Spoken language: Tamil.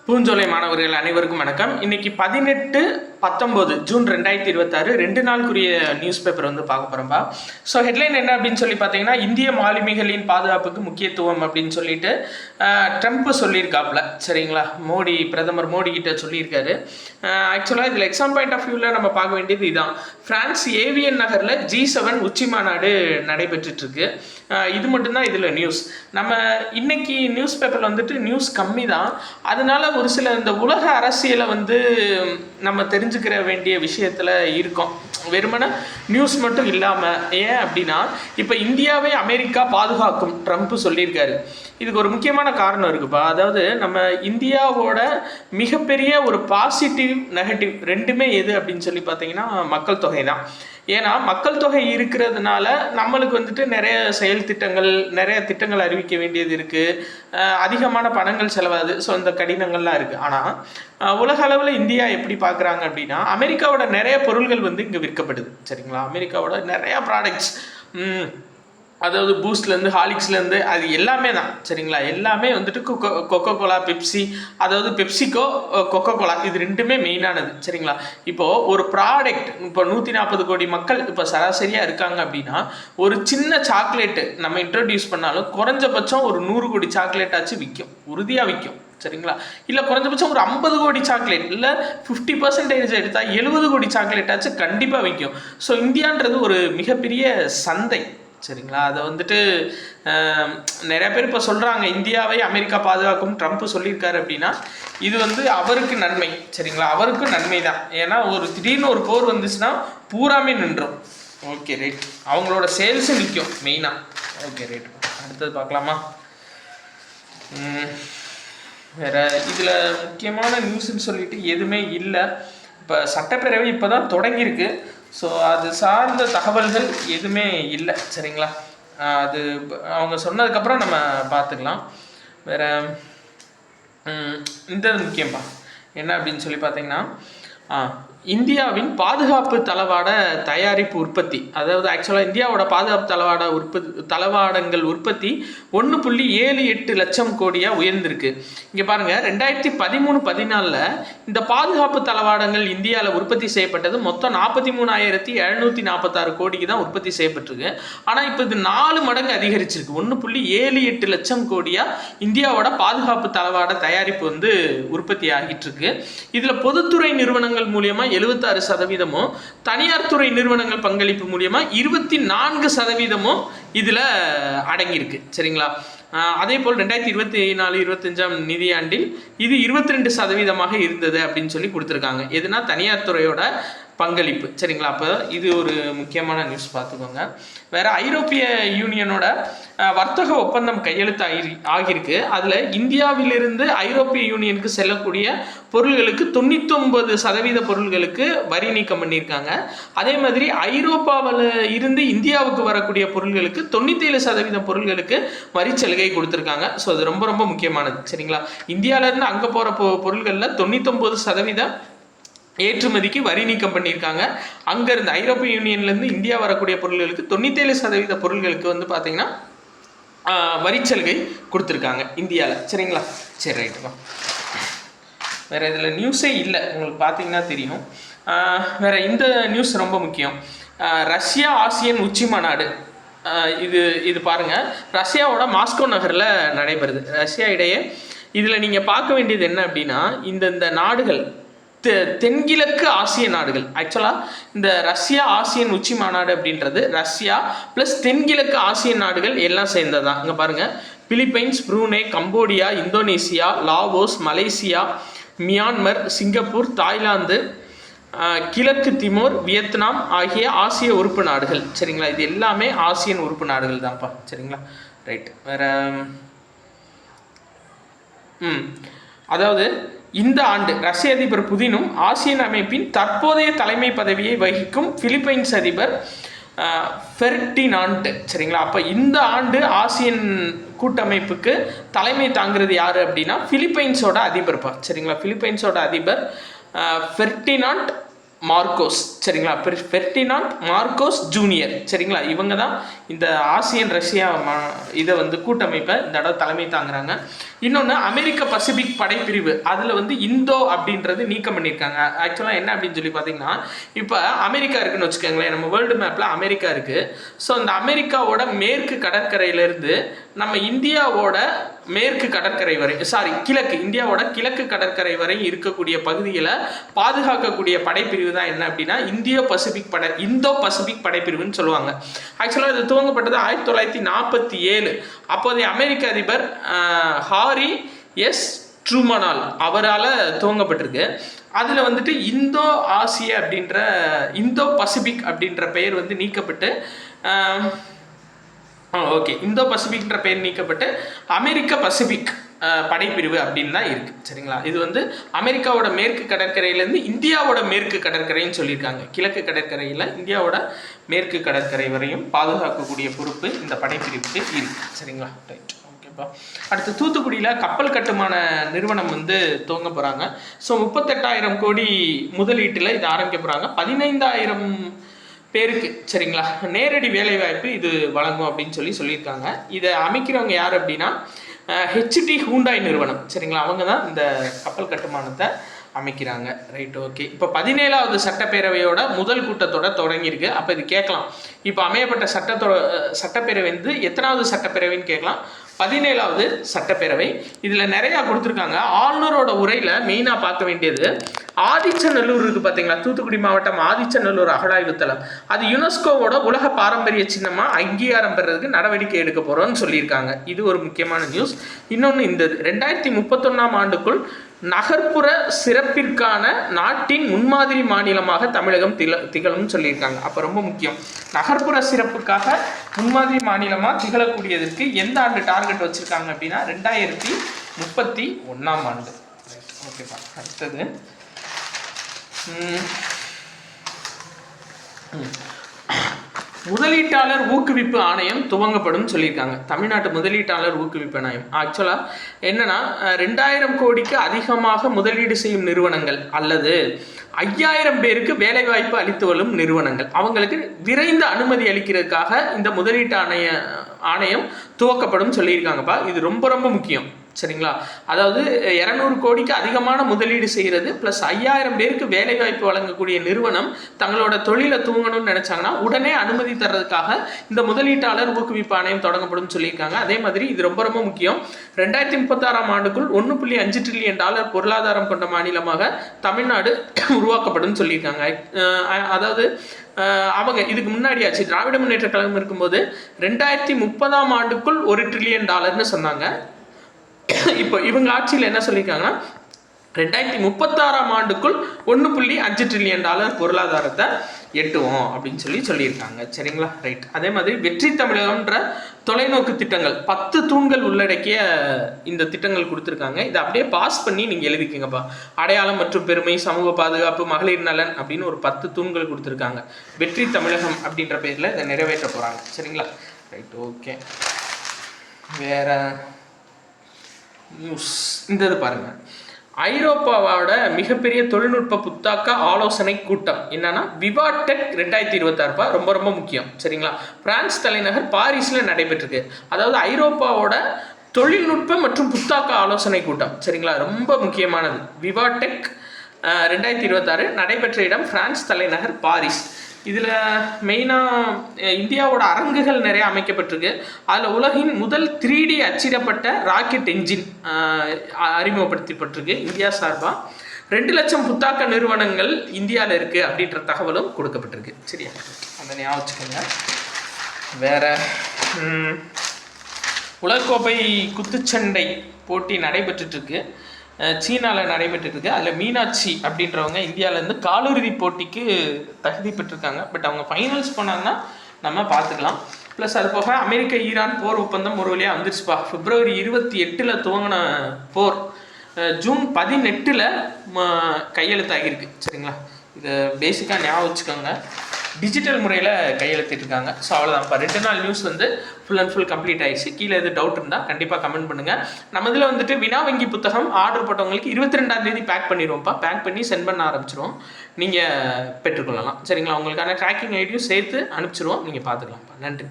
பூஞ்சோலை மாணவர்கள் அனைவருக்கும் வணக்கம். இன்னைக்கு 18-19 ஜூன் 2026 2 நாளுக்குரிய நியூஸ் பேப்பர் வந்து பார்க்க போகிறோம்பா. ஸோ ஹெட்லைன் என்ன அப்படின்னு சொல்லி பார்த்தீங்கன்னா, இந்திய மாலுமிகளின் பாதுகாப்புக்கு முக்கியத்துவம் அப்படின்னு சொல்லிட்டு ட்ரம்ப் சொல்லியிருக்காப்புல. சரிங்களா, பிரதமர் மோடி கிட்ட சொல்லியிருக்காரு. ஆக்சுவலாக இதில் எக்ஸாம் பாயிண்ட் ஆஃப் வியூவில் நம்ம பார்க்க வேண்டியது இதுதான். பிரான்ஸ் ஏவியன் நகரில் G7 உச்சி மாநாடு நடைபெற்றுருக்கு. இது மட்டும்தான் இதில் நியூஸ். நம்ம இன்னைக்கு நியூஸ் பேப்பரில் வந்துட்டு நியூஸ் கம்மி தான். அதனால ஒரு சில இந்த உலக அரசியலை வந்து நம்ம தெரிஞ்சுக்கிற வேண்டிய விஷயத்தில் இருக்கோம். வெறுமனே நியூஸ் மட்டும் இல்லாமல். ஏன் அப்படின்னா, இப்போ இந்தியாவை அமெரிக்கா பாதுகாக்கும் ட்ரம்ப் சொல்லியிருக்காரு. இதுக்கு ஒரு முக்கியமான காரணம் இருக்குப்பா. அதாவது நம்ம இந்தியாவோட மிகப்பெரிய ஒரு பாசிட்டிவ் நெகட்டிவ் ரெண்டுமே எது அப்படின்னு சொல்லி பார்த்தீங்கன்னா மக்கள் தொகை தான். ஏன்னா மக்கள் தொகை இருக்கிறதுனால நம்மளுக்கு வந்துட்டு நிறைய நிறைய திட்டங்கள் அறிவிக்க வேண்டியது இருக்குது. அதிகமான பணங்கள் செலவாகுது. ஸோ இந்த கடினங்கள்லாம் இருக்குது. ஆனால் உலக அளவில் இந்தியா எப்படி பார்க்குறாங்க அப்படின்னா, அமெரிக்காவோட நிறைய பொருள்கள் வந்து இங்கே விற்கப்படுது. சரிங்களா, அமெரிக்காவோட நிறையா ப்ராடக்ட்ஸ், அதாவது பூஸ்ட்லேருந்து ஹார்லிக்ஸ்லேருந்து அது எல்லாமே தான். சரிங்களா, எல்லாமே வந்துட்டு கொக்கோ கோலா, பெப்சி, அதாவது பெப்சிகோ கொக்கோ கோலா இது ரெண்டுமே மெயினானது. சரிங்களா, இப்போது ஒரு ப்ராடக்ட் இப்போ 140 கோடி மக்கள் இப்போ சராசரியாக இருக்காங்க அப்படின்னா, ஒரு சின்ன சாக்லேட்டு நம்ம இன்ட்ரடியூஸ் பண்ணாலும் குறைஞ்சபட்சம் ஒரு 100 கோடி சாக்லேட்டாச்சும் விற்கும், உறுதியாக விற்கும். சரிங்களா, இல்லை குறைஞ்சபட்சம் ஒரு 50 கோடி சாக்லேட், இல்லை 50% எடுத்தால் 70 கோடி சாக்லேட்டாச்சும் கண்டிப்பாக விற்கும். ஸோ இந்தியான்றது ஒரு மிகப்பெரிய சந்தை. சரிங்களா, அதை வந்துட்டு நிறைய பேர் இப்போ சொல்கிறாங்க இந்தியாவை அமெரிக்கா பாதுகாக்கும் ட்ரம்ப் சொல்லியிருக்காரு அப்படின்னா, இது வந்து அவருக்கு நன்மை. சரிங்களா, அவருக்கும் நன்மை தான். ஏன்னா ஒரு திடீர்னு ஒரு போர் வந்துச்சுன்னா பூராமே நின்றோம். ஓகே ரைட், அவங்களோட சேல்ஸும் நிற்கும் மெயினாக. ஓகே ரைட், அடுத்தது பார்க்கலாமா. வேறு இதில் முக்கியமான நியூஸ்ன்னு சொல்லிட்டு எதுவுமே இல்லை. இப்போ சட்டப்பேரவை இப்போ தான் தொடங்கியிருக்கு. ஸோ அது சார்ந்த தகவல்கள் எதுவுமே இல்லை. சரிங்களா, அது அவங்க சொன்னதுக்கப்புறம் நம்ம பார்த்துக்கலாம். வேறு இந்த முக்கியம்பா என்ன அப்படின்னு சொல்லி பார்த்தீங்கன்னா, இந்தியாவின் பாதுகாப்பு தளவாட தயாரிப்பு உற்பத்தி, அதாவது ஆக்சுவலாக இந்தியாவோட பாதுகாப்பு தளவாடங்கள் உற்பத்தி 1.78 லட்சம் கோடியாக உயர்ந்திருக்கு. இங்கே பாருங்கள், 2013-14 இந்த பாதுகாப்பு தளவாடங்கள் இந்தியாவில் உற்பத்தி செய்யப்பட்டது மொத்தம் 43,746 கோடிக்கு தான் உற்பத்தி செய்யப்பட்டிருக்கு. ஆனால் இப்போ இது 4 மடங்கு அதிகரிச்சிருக்கு. 1.78 லட்சம் கோடியாக இந்தியாவோட பாதுகாப்பு தளவாட தயாரிப்பு வந்து உற்பத்தி ஆகிட்டு இருக்கு. இதில் பொதுத்துறை நிறுவனங்கள் மூலியமாக 76%, தனியார் துறை நிறுவனங்கள் பங்களிப்பு மூலியமா 24% இதுல அடங்கியிருக்கு. சரிங்களா, அதே போல் 2024-25 நிதியாண்டில் இது 22% இருந்தது அப்படின்னு சொல்லி கொடுத்துருக்காங்க. எதுனா தனியார் துறையோட பங்களிப்பு. சரிங்களா, அப்போ இது ஒரு முக்கியமான நியூஸ் பார்த்துக்கோங்க. வேற ஐரோப்பிய யூனியனோட வர்த்தக ஒப்பந்தம் கையெழுத்து ஆகியிருக்கு. அதில் இந்தியாவிலிருந்து ஐரோப்பிய யூனியனுக்கு செல்லக்கூடிய பொருள்களுக்கு 99% பொருள்களுக்கு வரி நீக்கம் பண்ணியிருக்காங்க. அதே மாதிரி ஐரோப்பாவில் இருந்து இந்தியாவுக்கு வரக்கூடிய பொருள்களுக்கு 97% பொருள்களுக்கு வரி சலுகை கொடுத்துருக்காங்க. ஸோ அது ரொம்ப ரொம்ப முக்கியமானது. சரிங்களா, இந்தியாவிலேருந்து அங்கே போகிற பொருள்களில் 99% ஏற்றுமதிக்கு வரி நீக்கம் பண்ணியிருக்காங்க. அங்கேருந்து ஐரோப்பிய யூனியன்லேருந்து இந்தியா வரக்கூடிய பொருள்களுக்கு 97% பொருள்களுக்கு வந்து பார்த்தீங்கன்னா வரிச்சலுகை கொடுத்துருக்காங்க இந்தியாவில். சரிங்களா, சரி ரைட்டுப்பா. வேறு இதில் நியூஸே இல்லை, உங்களுக்கு பார்த்தீங்கன்னா தெரியும். வேறு இந்த நியூஸ் ரொம்ப முக்கியம். ரஷ்யா ஆசியன் உச்சி மாநாடு இது பாருங்கள், ரஷ்யாவோட மாஸ்கோ நகரில் நடைபெறுது. ரஷ்யா இடையே இதில் நீங்கள் பார்க்க வேண்டியது என்ன அப்படின்னா, இந்த நாடுகள் தென்கிழக்கு ஆசிய நாடுகள். ஆக்சுவலாக இந்த ரஷ்யா ஆசியன் உச்சி மாநாடு அப்படின்றது ரஷ்யா ப்ளஸ் தென்கிழக்கு ஆசிய நாடுகள் எல்லாம் சேர்ந்ததான். இங்கே பாருங்கள், Philippines, Brunei, Cambodia, Indonesia, Laos, Malaysia, Myanmar, Singapore, Thailand, கிழக்கு திமோர், வியட்நாம் ஆகிய ஆசிய உறுப்பு நாடுகள். சரிங்களா, இது எல்லாமே ஆசியன் உறுப்பு நாடுகள் தான்ப்பா. சரிங்களா, ரைட். வேறு அதாவது இந்த ஆண்டு ரஷ்ய அதிபர் புதினும் ஆசியன் அமைப்பின் தற்போதைய தலைமை பதவியை வகிக்கும் பிலிப்பைன்ஸ் அதிபர் ஃபெர்டினாண்ட். சரிங்களா, அப்போ இந்த ஆண்டு ஆசியன் கூட்டமைப்புக்கு தலைமை தாங்கிறது யார் அப்படின்னா பிலிப்பைன்ஸோட அதிபர்ப்பா. சரிங்களா, பிலிப்பைன்ஸோட அதிபர் ஃபெர்டினாண்ட் மார்க்கோஸ் சரிங்களா, ஃபெர்டினாண்ட் மார்க்கோஸ் ஜூனியர் சரிங்களா, இவங்க தான் இந்த ஆசியன் ரஷ்யா இதை வந்து கூட்டமைப்பை இந்த தடவை தலைமை தாங்குறாங்க. இன்னொன்று அமெரிக்க பசிபிக் படைப்பிரிவு, அதில் வந்து இந்தோ அப்படின்றது நீக்கம் பண்ணியிருக்காங்க. ஆக்சுவலாக என்ன அப்படின்னு சொல்லி பார்த்தீங்கன்னா, இப்போ அமெரிக்கா இருக்குன்னு வச்சுக்கோங்களேன், நம்ம வேர்ல்டு மேப்பில் அமெரிக்கா இருக்குது. ஸோ அந்த அமெரிக்காவோட மேற்கு கடற்கரையிலேருந்து நம்ம இந்தியாவோட மேற்கு கடற்கரை வரை கிழக்கு இந்தியாவோட கிழக்கு கடற்கரை வரை இருக்கக்கூடிய பகுதிகளை பாதுகாக்கக்கூடிய படைப்பிரிவு தான் என்ன அப்படின்னா இந்தோ பசிபிக் படைப்பிரிவுன்னு சொல்லுவாங்க. ஆக்சுவலாக இது துவங்கப்பட்டது 1947. அப்போதைய அமெரிக்க அதிபர் ஹாரி எஸ் ட்ரூமனால் அவரால் துவங்கப்பட்டிருக்கு. அதில் வந்துட்டு இந்தோ பசிபிக் அப்படின்ற பெயர் வந்து நீக்கப்பட்டு இந்தோ பசிபிக்ன்ற பெயர் நீக்கப்பட்டு அமெரிக்க பசிபிக் படைப்பிரிவு அப்படின்னு தான் இருக்குது சரிங்களா. இது வந்து அமெரிக்காவோட மேற்கு கடற்கரையிலேருந்து இந்தியாவோட மேற்கு கடற்கரைன்னு சொல்லியிருக்காங்க. கிழக்கு கடற்கரையில் இந்தியாவோட மேற்கு கடற்கரை வரையும் பாதுகாக்கக்கூடிய பொறுப்பு இந்த படைப்பிரிவுக்கு இருக்குது சரிங்களா. ரைட், ஓகேப்பா. அடுத்து தூத்துக்குடியில் கப்பல் கட்டுமான நிறுவனம் வந்து துவங்க போகிறாங்க. ஸோ 38,000 கோடி முதலீட்டில் இது ஆரம்பிக்க போகிறாங்க. 15,000 பேருக்கு சரிங்களா நேரடி வேலைவாய்ப்பு இது வழங்கும் அப்படின்னு சொல்லியிருக்காங்க. இதை அமைக்கிறவங்க யார் அப்படின்னா ஹெச்டி ஹூண்டாய் நிறுவனம் சரிங்களா. அவங்க தான் இந்த கப்பல் கட்டுமானத்தை அமைக்கிறாங்க. Right, okay. இப்போ 17வது சட்டப்பேரவையோட முதல் கூட்டத்தோட தொடங்கியிருக்கு. அப்போ இது கேட்கலாம், இப்போ அமையப்பட்ட சட்டப்பேரவை வந்து எத்தனாவது சட்டப்பேரவைன்னு கேட்கலாம். 17வது சட்டப்பேரவை. இதில் நிறையா கொடுத்துருக்காங்க. ஆளுநரோட உரையில் மெயினாக பார்க்க வேண்டியது ஆதிச்சநல்லூர் இருக்குது பார்த்தீங்களா, தூத்துக்குடி மாவட்டம் ஆதிச்சநல்லூர் அகழாய்வு தளம், அது யுனெஸ்கோவோட உலக பாரம்பரிய சின்னமாக அங்கீகாரம் பெறதுக்கு நடவடிக்கை எடுக்க போகிறோன்னு சொல்லியிருக்காங்க. இது ஒரு முக்கியமான நியூஸ். இன்னொன்று, இந்த 2031ஆம் ஆண்டுக்குள் நகர்ப்புற சிறப்பிற்கான நாட்டின் முன்மாதிரி மாநிலமாக தமிழகம் திகழும்னு சொல்லியிருக்காங்க. அப்போ ரொம்ப முக்கியம், நகர்ப்புற சிறப்புக்காக முன்மாதிரி மாநிலமாக திகழக்கூடியதற்கு எந்த ஆண்டு டார்கெட் வச்சுருக்காங்க அப்படின்னா 2031ஆம் ஆண்டு. ஓகேப்பா. அடுத்தது முதலீட்டாளர் ஊக்குவிப்பு ஆணையம் துவங்கப்படும் சொல்லியிருக்காங்க. தமிழ்நாட்டு முதலீட்டாளர் ஊக்குவிப்பு ஆணையம் ஆக்சுவலாக என்னன்னா 2000 கோடிக்கு அதிகமாக முதலீடு செய்யும் நிறுவனங்கள் அல்லது 5000 பேருக்கு வேலைவாய்ப்பு அளித்து வரும் நிறுவனங்கள், அவங்களுக்கு விரைந்து அனுமதி அளிக்கிறதுக்காக இந்த முதலீட்டு ஆணையம் துவக்கப்படும் சொல்லியிருக்காங்கப்பா. இது ரொம்ப ரொம்ப முக்கியம் சரிங்களா. அதாவது 200 கோடிக்கு அதிகமான முதலீடு செய்கிறது ப்ளஸ் 5000 பேருக்கு வேலைவாய்ப்பு வழங்கக்கூடிய நிறுவனம் தங்களோட தொழிலை தூங்கணும்னு நினைச்சாங்கன்னா உடனே அனுமதி தர்றதுக்காக இந்த முதலீட்டாளர் ஊக்குவிப்பு ஆணையம் தொடங்கப்படும் சொல்லியிருக்காங்க. அதே மாதிரி இது ரொம்ப ரொம்ப முக்கியம், 2036ஆம் ஆண்டுக்குள் $1.5 டிரில்லியன் பொருளாதாரம் கொண்ட மாநிலமாக தமிழ்நாடு உருவாக்கப்படும் சொல்லியிருக்காங்க. அதாவது அவங்க இதுக்கு முன்னாடியாச்சு திராவிட முன்னேற்ற கழகம் இருக்கும்போது 2030ஆம் ஆண்டுக்குள் $1 டிரில்லியன் சொன்னாங்க. இப்போ இவங்க ஆட்சியில் என்ன சொல்லியிருக்காங்கன்னா 2036ஆம் ஆண்டுக்குள் $1.5 டிரில்லியன் பொருளாதாரத்தை எட்டுவோம் அப்படின்னு சொல்லியிருக்காங்க சரிங்களா. ரைட். அதே மாதிரி வெற்றி தமிழகம்ன்ற தொலைநோக்கு திட்டங்கள் 10 தூண்கள் உள்ளடக்கிய இந்த திட்டங்கள் கொடுத்துருக்காங்க. இதை அப்படியே பாஸ் பண்ணி நீங்கள் எழுதிக்கிங்கப்பா. அடையாளம் மற்றும் பெருமை, சமூக பாதுகாப்பு, மகளிர் நலன் அப்படின்னு ஒரு 10 தூண்கள் கொடுத்துருக்காங்க. வெற்றி தமிழகம் அப்படின்ற பேரில் இதை நிறைவேற்ற போகிறாங்க சரிங்களா. Right, okay. வேற நியூஸ் இந்த இது பாருங்கள், ஐரோப்பாவோட மிகப்பெரிய தொழில்நுட்ப புத்தாக்க ஆலோசனை கூட்டம் என்னன்னா விவாடெக் 2026 ரொம்ப ரொம்ப முக்கியம் சரிங்களா. பிரான்ஸ் தலைநகர் பாரிஸில் நடைபெற்றிருக்கு. அதாவது ஐரோப்பாவோட தொழில்நுட்ப மற்றும் புத்தாக்க ஆலோசனை கூட்டம் சரிங்களா, ரொம்ப முக்கியமானது. விவாடெக் 2026 நடைபெற்ற இடம் பிரான்ஸ் தலைநகர் பாரிஸ். இதில் மெயினாக இந்தியாவோட அரங்குகள் நிறைய அமைக்கப்பட்டிருக்கு. அதில் உலகின் முதல் 3D அச்சிடப்பட்ட ராக்கெட் என்ஜின் அறிமுகப்படுத்தப்பட்டிருக்கு இந்தியா சார்பாக. 2 லட்சம் புத்தாக்க நிறுவனங்கள் இந்தியாவில் இருக்குது அப்படின்ற தகவலும் கொடுக்கப்பட்டிருக்கு சரியா, அந்த ஞாபகம் வச்சுக்கோங்க. வேற உலகக்கோப்பை குத்துச்சண்டை போட்டி நடைபெற்றுருக்கு, சீனாவில் நடைபெற்றுருக்கு. அதில் மீனாட்சி அப்படின்றவங்க இந்தியாவிலேருந்து காலிறுதி போட்டிக்கு தகுதி பெற்றிருக்காங்க. பட் அவங்க ஃபைனல்ஸ் போனாங்கன்னா நம்ம பார்த்துக்கலாம். ப்ளஸ் அது போக அமெரிக்க ஈரான் போர் ஒப்பந்தம் ஒரு வழியாக வந்துருச்சுப்பா. February 28 துவங்கின போர் June 18 கையெழுத்தாகிருக்கு சரிங்களா. இதை பேசிக்காக ஞாபகம் வச்சுக்கோங்க. டிஜிட்டல் முறையில் கையெழுத்திட்டிருக்காங்க. ஸோ அவ்வளோதான்ப்பா, 2 நாள் நியூஸ் வந்து ஃபுல் அண்ட் ஃபுல் கம்ப்ளீட் ஆயிடுச்சு. கீழே எது டவுட் இருந்தால் கண்டிப்பாக கமெண்ட் பண்ணுங்கள். நம்ம இதில் வந்துட்டு வினா வங்கி புத்தகம் ஆர்டர் போட்டவங்களுக்கு 22ஆம் தேதி பேக் பண்ணிடுவோம்ப்பா. பேக் பண்ணி சென்ட் பண்ண ஆரம்பிச்சிருவோம். நீங்கள் பெற்றுக்கொள்ளலாம். சரிங்களா? உங்களுக்கான ட்ராக்கிங் ஐடியும் சேர்த்து அனுப்பிச்சிருவோம். நீங்கள் பார்த்துக்கலாம்ப்பா. நன்றி.